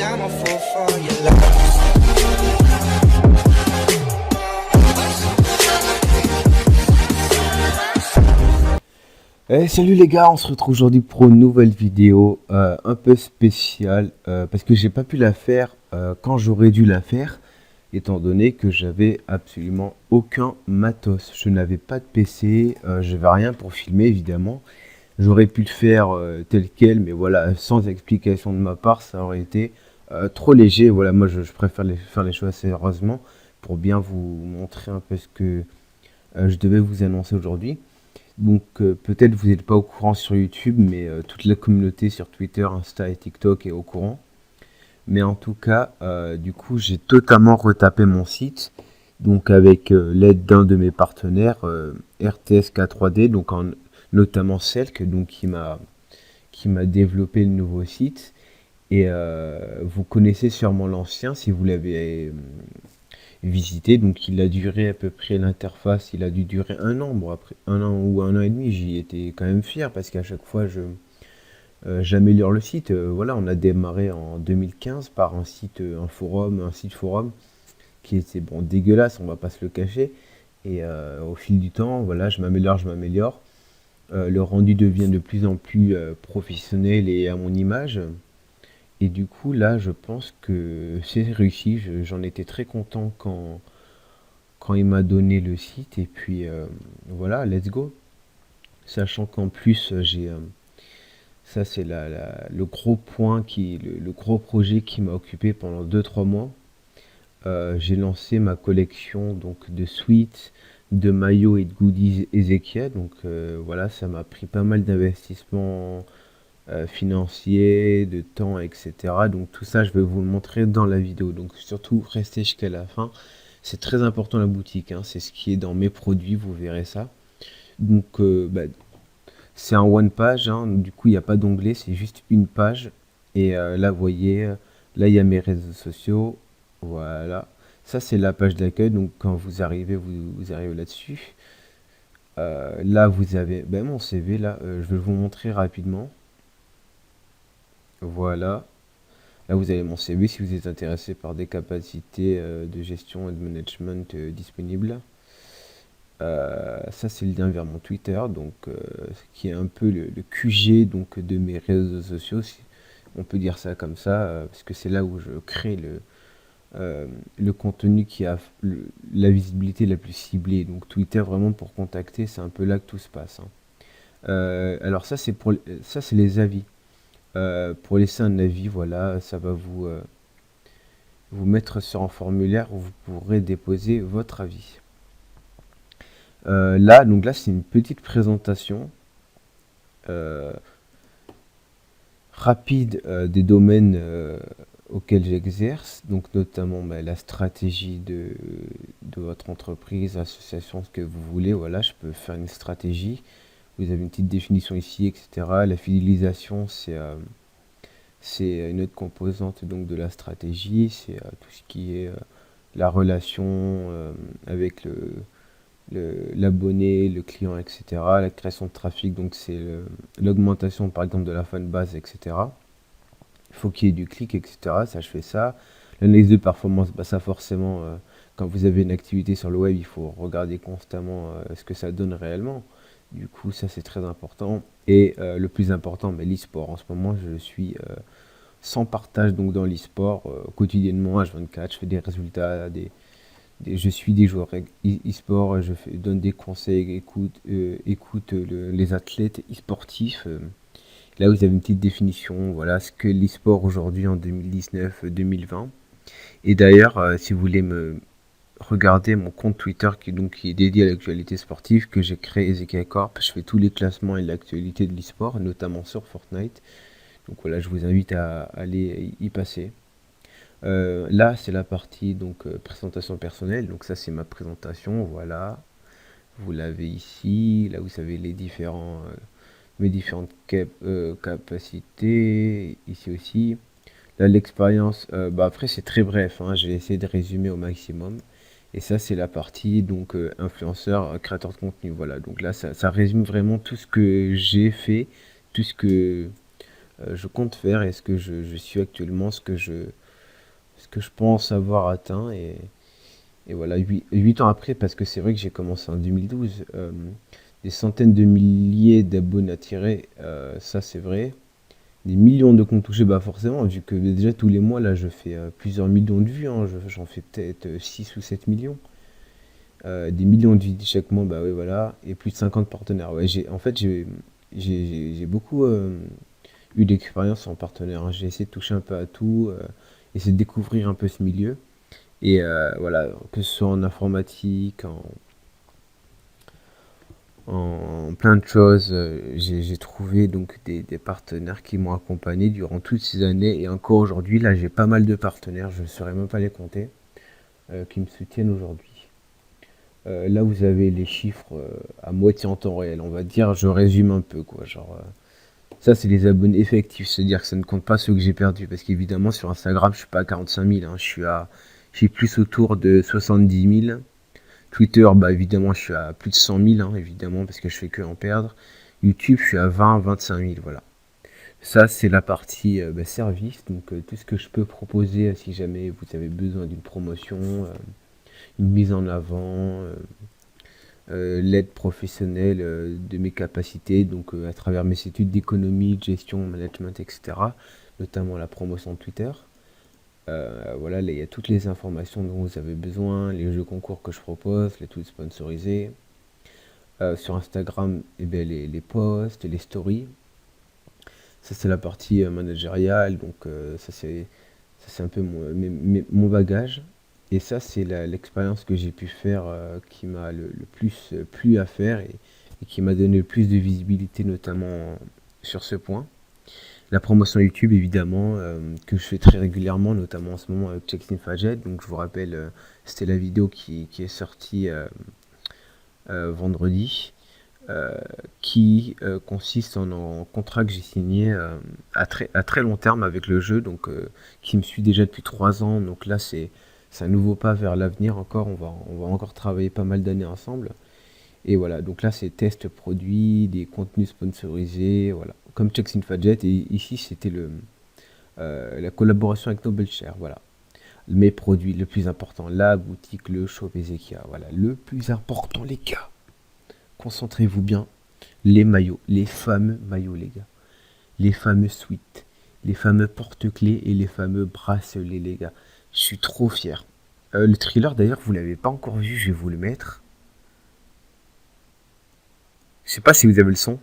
I'm a fool for your love. Salut les gars, on se retrouve aujourd'hui pour une nouvelle vidéo un peu spéciale parce que j'ai pas pu la faire quand j'aurais dû la faire étant donné que j'avais absolument aucun matos. Je n'avais pas de PC, je n'avais rien pour filmer évidemment. J'aurais pu le faire tel quel, mais voilà, sans explication de ma part, ça aurait été trop léger. Voilà, moi je préfère faire les choses sérieusement pour bien vous montrer un peu ce que je devais vous annoncer aujourd'hui. Donc peut-être vous n'êtes pas au courant sur YouTube, mais toute la communauté sur Twitter, Insta et TikTok est au courant. Mais en tout cas, du coup, j'ai totalement retapé mon site, donc avec l'aide d'un de mes partenaires, RTSK3D, donc notamment Selk, donc qui m'a développé le nouveau site. Et vous connaissez sûrement l'ancien si vous l'avez visité. Donc il a duré à peu près l'interface, il a dû durer un an. Bon, après un an ou un an et demi, j'y étais quand même fier parce qu'à chaque fois j'améliore le site. Voilà, on a démarré en 2015 par un site, un site forum qui était bon dégueulasse, on va pas se le cacher. Et au fil du temps, voilà, je m'améliore. Le rendu devient de plus en plus professionnel et à mon image. Et du coup, là, je pense que c'est réussi. J'en étais très content quand il m'a donné le site. Et puis, voilà, let's go. Sachant qu'en plus, ça, c'est le gros point, le gros projet qui m'a occupé pendant 2 3 mois. J'ai lancé ma collection donc, de sweats, de maillots et de goodies Ezekiel. Donc, voilà, ça m'a pris pas mal d'investissements financiers, de temps, etc. Donc tout ça, je vais vous le montrer dans la vidéo. Donc surtout, restez jusqu'à la fin. C'est très important la boutique, hein. C'est ce qui est dans mes produits, vous verrez ça. Donc c'est un one page, hein. Du coup il n'y a pas d'onglet, c'est juste une page. Et là, vous voyez, là il y a mes réseaux sociaux. Voilà. Ça c'est la page d'accueil. Donc quand vous arrivez, vous arrivez là-dessus. Là vous avez mon CV, là, je vais vous montrer rapidement. Voilà. Là, vous avez mon CV si vous êtes intéressé par des capacités de gestion et de management disponibles. Ça, c'est le lien vers mon Twitter, donc qui est un peu le QG donc, de mes réseaux sociaux, si on peut dire ça comme ça, parce que c'est là où je crée le contenu qui a la visibilité la plus ciblée. Donc Twitter, vraiment pour contacter, c'est un peu là que tout se passe, hein. Alors ça, c'est les avis. Pour laisser un avis, voilà, ça va vous mettre sur un formulaire où vous pourrez déposer votre avis. Donc là, c'est une petite présentation euh, rapide des domaines auxquels j'exerce, donc notamment la stratégie de votre entreprise, association, ce que vous voulez. Voilà, je peux faire une stratégie. Vous avez une petite définition ici, etc. La fidélisation, c'est une autre composante donc de la stratégie, c'est tout ce qui est la relation avec l'abonné, le client, etc. La création de trafic, donc c'est l'augmentation par exemple de la fanbase, etc. Il faut qu'il y ait du clic, etc. Ça, je fais ça. L'analyse de performance, ça forcément, quand vous avez une activité sur le web, il faut regarder constamment ce que ça donne réellement. Du coup, ça c'est très important. Et le plus important, l'e-sport. En ce moment, je suis sans partage donc dans l'e-sport quotidiennement H24. Je fais des résultats, je suis des joueurs e-sport, donne des conseils, écoute les athlètes e-sportifs. Là, vous avez une petite définition. Voilà ce que l'e-sport aujourd'hui en 2019-2020. Et d'ailleurs, si vous voulez me regarder mon compte Twitter qui est dédié à l'actualité sportive que j'ai créé Ezekiel Corp. Je fais tous les classements et l'actualité de l'e-sport, notamment sur Fortnite. Donc voilà, je vous invite à aller y passer. Là, c'est la partie donc présentation personnelle. Donc ça, c'est ma présentation. Voilà, vous l'avez ici. Là, vous savez mes différentes capacités. Ici aussi. Là, l'expérience. Après, c'est très bref, hein. J'ai essayé de résumer au maximum. Et ça, c'est la partie donc influenceur, créateur de contenu. Voilà. Donc là, ça résume vraiment tout ce que j'ai fait, tout ce que je compte faire et ce que je suis actuellement, ce que je pense avoir atteint. Et voilà, 8 ans après, parce que c'est vrai que j'ai commencé en 2012, des centaines de milliers d'abonnés attirés, ça c'est vrai. Des millions de comptes touchés, bah forcément, vu que déjà tous les mois, là, je fais plusieurs millions de vues, hein, j'en fais peut-être 6 ou 7 millions. Des millions de vues chaque mois, bah oui, voilà, et plus de 50 partenaires. Ouais, en fait, j'ai beaucoup eu d'expérience en partenaire, hein. J'ai essayé de toucher un peu à tout, essayer de découvrir un peu ce milieu. Et voilà, que ce soit en informatique, en plein de choses, j'ai trouvé donc des partenaires qui m'ont accompagné durant toutes ces années. Et encore aujourd'hui, là, j'ai pas mal de partenaires, je ne saurais même pas les compter, qui me soutiennent aujourd'hui. Là, vous avez les chiffres à moitié en temps réel, on va dire, je résume un peu, quoi. Genre, ça, c'est les abonnés effectifs, c'est-à-dire que ça ne compte pas ceux que j'ai perdus. Parce qu'évidemment, sur Instagram, je suis pas à 45 000, hein, je suis plus autour de 70 000. Twitter, bah évidemment, je suis à plus de 100 000, hein, évidemment, parce que je fais que en perdre. YouTube, je suis à 20-25 000, voilà. Ça, c'est la partie bah, service, donc tout ce que je peux proposer si jamais vous avez besoin d'une promotion, une mise en avant, l'aide professionnelle de mes capacités, donc à travers mes études d'économie, de gestion, management, etc., notamment la promotion de Twitter. Voilà, là, il y a toutes les informations dont vous avez besoin, les jeux concours que je propose, les tweets sponsorisés. Sur Instagram, eh bien, les posts, les stories. Ça, c'est la partie managériale, donc ça, c'est un peu mon bagage. Et ça, c'est l'expérience que j'ai pu faire qui m'a le plus plu à faire et qui m'a donné le plus de visibilité, notamment sur ce point. La promotion YouTube, évidemment, que je fais très régulièrement, notamment en ce moment avec Check Fadjet. Donc, je vous rappelle, c'était la vidéo qui est sortie vendredi, qui consiste en contrat que j'ai signé à très long terme avec le jeu, donc qui me suit déjà depuis 3 ans. Donc là, c'est un nouveau pas vers l'avenir encore. On va encore travailler pas mal d'années ensemble. Et voilà, donc là, c'est test produit, des contenus sponsorisés, voilà. Comme Chucks in Fadjet, et ici, c'était la collaboration avec Noble Share, voilà. Mes produits, le plus important, la boutique, le shop Ezekia, voilà. Le plus important, les gars. Concentrez-vous bien. Les maillots, les fameux maillots, les gars. Les fameux suites, les fameux porte-clés et les fameux bracelets, les gars. Je suis trop fier. Le thriller, d'ailleurs, vous l'avez pas encore vu, je vais vous le mettre. Je sais pas si vous avez le son.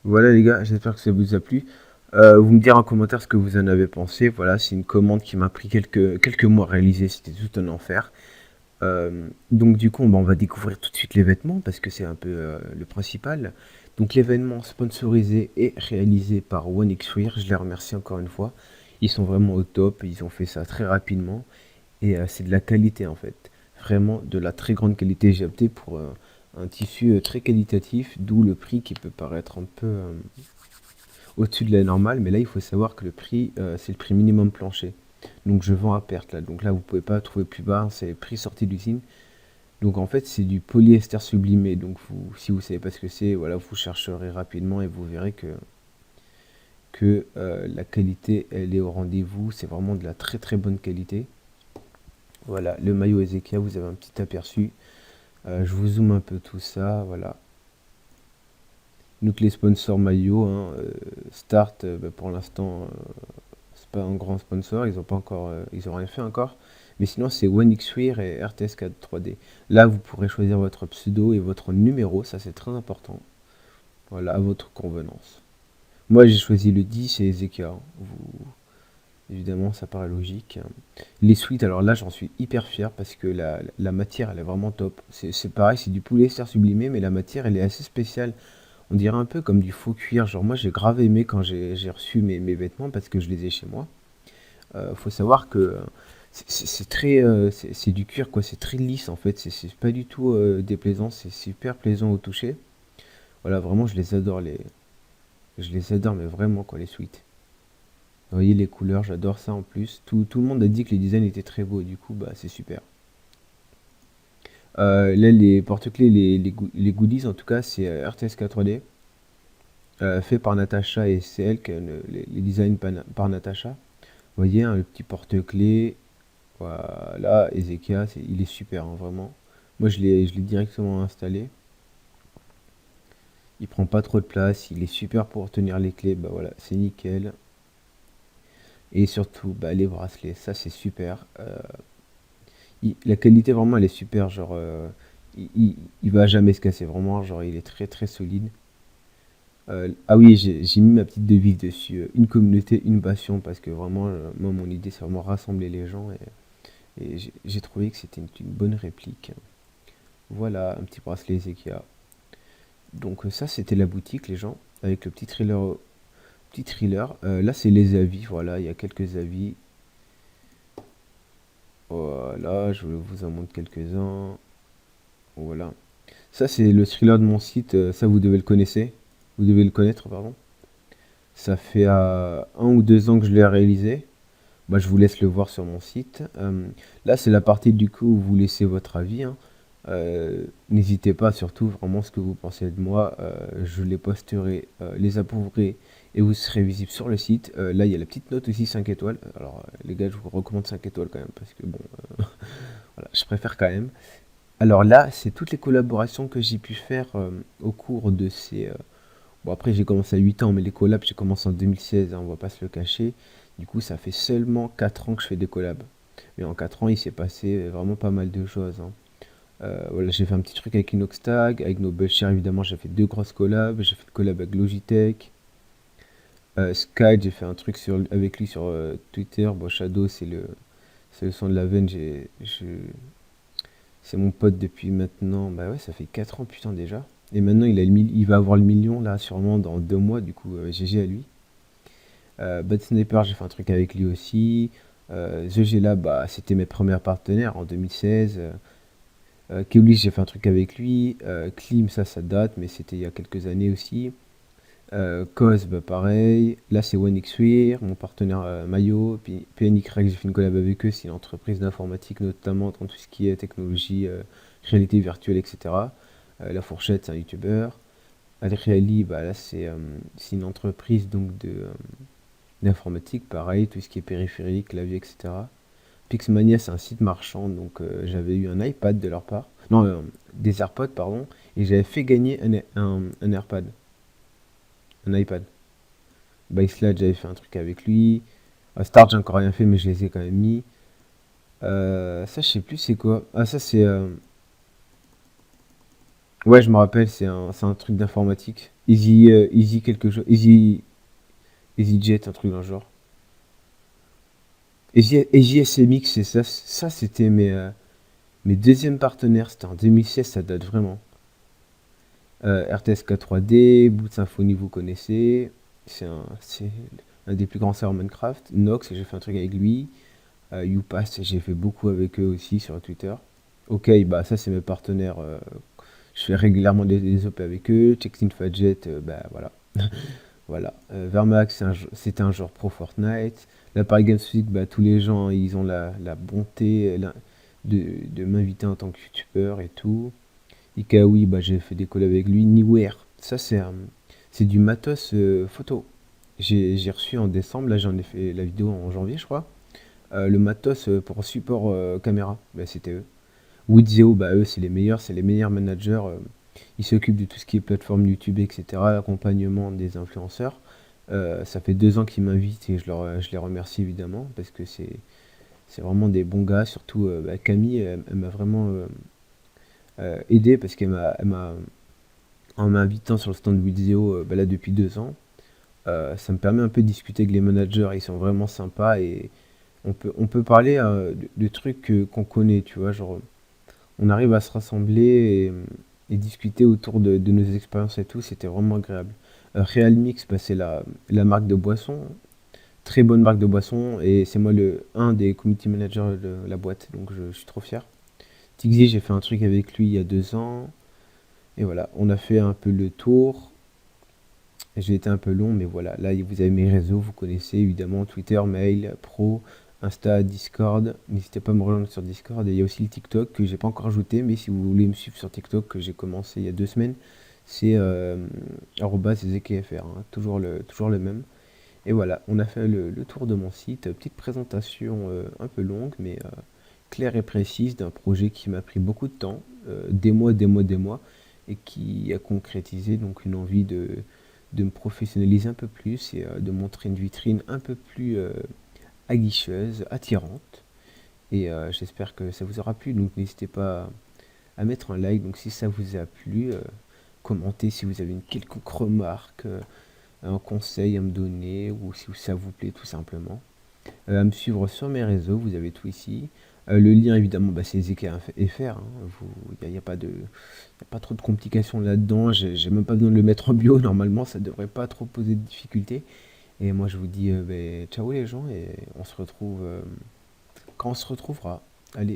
Voilà les gars, j'espère que ça vous a plu. Vous me direz en commentaire ce que vous en avez pensé. Voilà, c'est une commande qui m'a pris quelques mois à réaliser, c'était tout un enfer. Donc du coup, bah, on va découvrir tout de suite les vêtements parce que c'est un peu le principal. Donc l'événement sponsorisé et réalisé par OneXwear, je les remercie encore une fois. Ils sont vraiment au top, ils ont fait ça très rapidement et c'est de la qualité en fait. Vraiment de la très grande qualité. J'ai opté pour un tissu très qualitatif, d'où le prix qui peut paraître un peu au-dessus de la normale. Mais là, il faut savoir que le prix, c'est le prix minimum plancher. Donc je vends à perte là. Donc là, vous pouvez pas trouver plus bas, c'est le prix sorti d'usine. Donc en fait, c'est du polyester sublimé. Donc si vous savez pas ce que c'est, voilà, vous chercherez rapidement et vous verrez que la qualité, elle est au rendez-vous. C'est vraiment de la très très bonne qualité. Voilà, le maillot Ezekia, vous avez un petit aperçu. Je vous zoome un peu tout ça, voilà. Donc les sponsors maillots, hein, Start, bah, pour l'instant, c'est pas un grand sponsor, ils ont pas encore, ils ont rien fait encore. Mais sinon, c'est OneXwear et RTS4 3D. Là, vous pourrez choisir votre pseudo et votre numéro, ça c'est très important. Voilà, à votre convenance. Moi, j'ai choisi le 10 et Ezekia. Évidemment, ça paraît logique. Les suites, alors là, j'en suis hyper fier parce que la matière, elle est vraiment top. C'est pareil, c'est du polyester sublimé, mais la matière, elle est assez spéciale. On dirait un peu comme du faux cuir. Genre, moi, j'ai grave aimé quand j'ai reçu mes vêtements parce que je les ai chez moi. Faut savoir que c'est très, c'est du cuir quoi, c'est très lisse en fait, c'est pas du tout déplaisant, c'est super plaisant au toucher. Voilà, vraiment, je les adore, mais vraiment quoi, les suites. Vous voyez les couleurs, j'adore ça en plus. Tout le monde a dit que les designs étaient très beaux, et du coup, bah c'est super. Là, les porte-clés, les goodies en tout cas, c'est RTSK 3D, fait par Natacha et c'est elle qui a les designs par Natacha. Vous voyez, hein, le petit porte-clés, voilà, Ezekia, il est super, hein, vraiment. Moi, je l'ai directement installé. Il prend pas trop de place, il est super pour tenir les clés, bah voilà, c'est nickel. Et surtout, bah, les bracelets, ça c'est super. La qualité vraiment elle est super, genre il va jamais se casser, vraiment, genre il est très très solide. Ah oui, j'ai mis ma petite devise dessus, une communauté, une passion, parce que vraiment, moi mon idée c'est vraiment rassembler les gens et j'ai trouvé que c'était une bonne réplique. Voilà, un petit bracelet Zekia. Donc ça c'était la boutique les gens, avec le petit thriller. Petit thriller. Là, c'est les avis. Voilà, il y a quelques avis. Voilà, je vous en montre quelques-uns. Voilà. Ça, c'est le thriller de mon site. Ça, vous devez le connaître. Vous devez le connaître, pardon. Ça fait 1 ou 2 ans que je l'ai réalisé. Bah, je vous laisse le voir sur mon site. Là, c'est la partie du coup où vous laissez votre avis, hein. N'hésitez pas, surtout vraiment ce que vous pensez de moi. Je les posterai, les approuverai et vous serez visible sur le site. Là, il y a la petite note aussi 5 étoiles. Alors, les gars, je vous recommande 5 étoiles quand même parce que bon, voilà, je préfère quand même. Alors là, c'est toutes les collaborations que j'ai pu faire au cours de ces. Bon, après, j'ai commencé à 8 ans, mais les collabs, j'ai commencé en 2016, hein, on va pas se le cacher. Du coup, ça fait seulement 4 ans que je fais des collabs. Mais en 4 ans, il s'est passé vraiment pas mal de choses, hein. Voilà, j'ai fait un petit truc avec Inoxtag, avec Nobleshare évidemment, j'ai fait 2 grosses collabs, j'ai fait une collab avec Logitech. Sky, j'ai fait un truc avec lui sur Twitter. Bon, Shadow, c'est le son de la veine, c'est mon pote depuis maintenant, bah ouais, ça fait 4 ans putain déjà. Et maintenant, il va avoir le million là, sûrement dans 2 mois, du coup, GG à lui. Bad Sniper, j'ai fait un truc avec lui aussi. The Gela, bah, c'était mes premiers partenaires en 2016. Keolis, j'ai fait un truc avec lui. Klim, ça date, mais c'était il y a quelques années aussi. Cos, bah pareil. Là, c'est OneXwear, mon partenaire Mayo. Puis PNY, j'ai fait une collab avec eux. C'est une entreprise d'informatique, notamment dans tout ce qui est technologie, réalité virtuelle, etc. La Fourchette, c'est un youtubeur. Adreali, bah là, c'est une entreprise donc d'informatique, pareil, tout ce qui est périphérique, clavier, etc. Pixmania, c'est un site marchand, donc j'avais eu un iPad de leur part. Non, des AirPods, pardon, et j'avais fait gagner un AirPad, un iPad. Byslad, j'avais fait un truc avec lui. Start, j'ai encore rien fait, mais je les ai quand même mis. Ça, je sais plus c'est quoi. Ah, ça, c'est. Ouais, je me rappelle, c'est un truc d'informatique. Easy quelque chose. EasyJet, un truc dans le genre. EasySMX, c'est ça. Ça, c'était mes deuxièmes partenaires. C'était en 2016, ça date vraiment. RTSK 3D, Boot Symfony, vous connaissez. C'est un des plus grands serveurs Minecraft. Nox, j'ai fait un truc avec lui. YouPass, j'ai fait beaucoup avec eux aussi sur Twitter. Ok, bah ça c'est mes partenaires. Je fais régulièrement des OP avec eux. Checksin Fadjet, bah voilà. Voilà. Vermax, c'était un joueur pro Fortnite. Là, Paris Games Week, bah, tous les gens, ils ont la bonté de m'inviter en tant que youtubeur et tout. Ikawi, bah, j'ai fait des collabs avec lui. Niware, ça c'est du matos photo. J'ai reçu en décembre, là j'en ai fait la vidéo en janvier, je crois. Le matos pour support caméra, bah, c'était eux. Wizeo, bah, eux c'est les meilleurs managers. Ils s'occupent de tout ce qui est plateforme YouTube, etc. Accompagnement des influenceurs. Ça fait 2 ans qu'ils m'invitent et je les remercie évidemment parce que c'est vraiment des bons gars. Surtout bah, Camille, elle m'a vraiment aidé parce en m'invitant sur le stand vidéo bah, là depuis 2 ans, ça me permet un peu de discuter avec les managers. Ils sont vraiment sympas et on peut parler de trucs qu'on connaît, tu vois, genre on arrive à se rassembler et discuter autour de nos expériences et tout, c'était vraiment agréable. Realmix, bah, c'est la marque de boisson. très bonne marque de boisson et c'est moi un des community managers de la boîte, donc je suis trop fier. Tixi, j'ai fait un truc avec lui il y a 2 ans. Et voilà, on a fait un peu le tour. J'ai été un peu long, mais voilà. Là, vous avez mes réseaux, vous connaissez évidemment Twitter, mail, pro, Insta, Discord. N'hésitez pas à me rejoindre sur Discord. Et il y a aussi le TikTok que j'ai pas encore ajouté, mais si vous voulez me suivre sur TikTok, que j'ai commencé il y a 2 semaines, c'est @ZKFR, hein, toujours le même. Et voilà, on a fait le tour de mon site. Petite présentation un peu longue, mais claire et précise d'un projet qui m'a pris beaucoup de temps, des mois, et qui a concrétisé donc une envie de me professionnaliser un peu plus et de montrer une vitrine un peu plus aguicheuse, attirante. Et j'espère que ça vous aura plu, donc n'hésitez pas à mettre un like, donc si ça vous a plu, commentez si vous avez une quelconque remarque, un conseil à me donner, ou si ça vous plaît tout simplement. À me suivre sur mes réseaux, vous avez tout ici. Le lien évidemment, bah, c'est ZKFR, hein. Il n'y a pas pas trop de complications là-dedans. J'ai même pas besoin de le mettre en bio. Normalement, ça devrait pas trop poser de difficultés. Et moi, je vous dis ciao les gens et on se retrouve quand on se retrouvera. Allez.